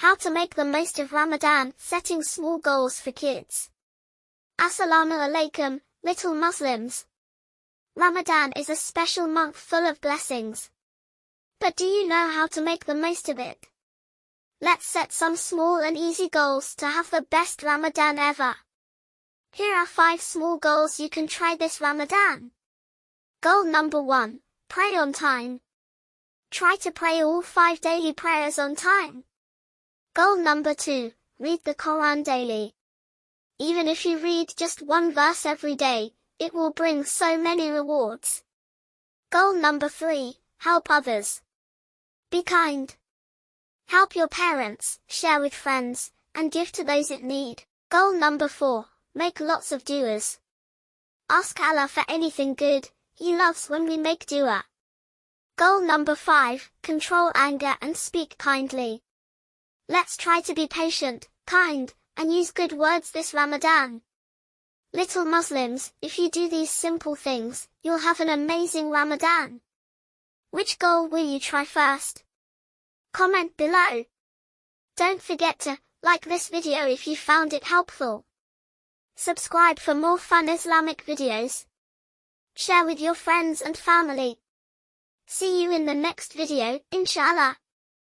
How to make the most of Ramadan, setting small goals for kids. Assalamu Alaikum, little Muslims. Ramadan is a special month full of blessings. But do you know how to make the most of it? Let's set some small and easy goals to have the best Ramadan ever. Here are 5 small goals you can try this Ramadan. Goal number 1, pray on time. Try to pray all 5 daily prayers on time. Goal number 2, read the Quran daily. Even if you read just 1 verse every day, it will bring so many rewards. Goal number 3, help others. Be kind. Help your parents, share with friends, and give to those in need. Goal number 4, make lots of du'as. Ask Allah for anything good, He loves when we make du'a. Goal number 5, control anger and speak kindly. Let's try to be patient, kind, and use good words this Ramadan. Little Muslims, if you do these simple things, you'll have an amazing Ramadan. Which goal will you try first? Comment below. Don't forget to like this video if you found it helpful. Subscribe for more fun Islamic videos. Share with your friends and family. See you in the next video, inshallah.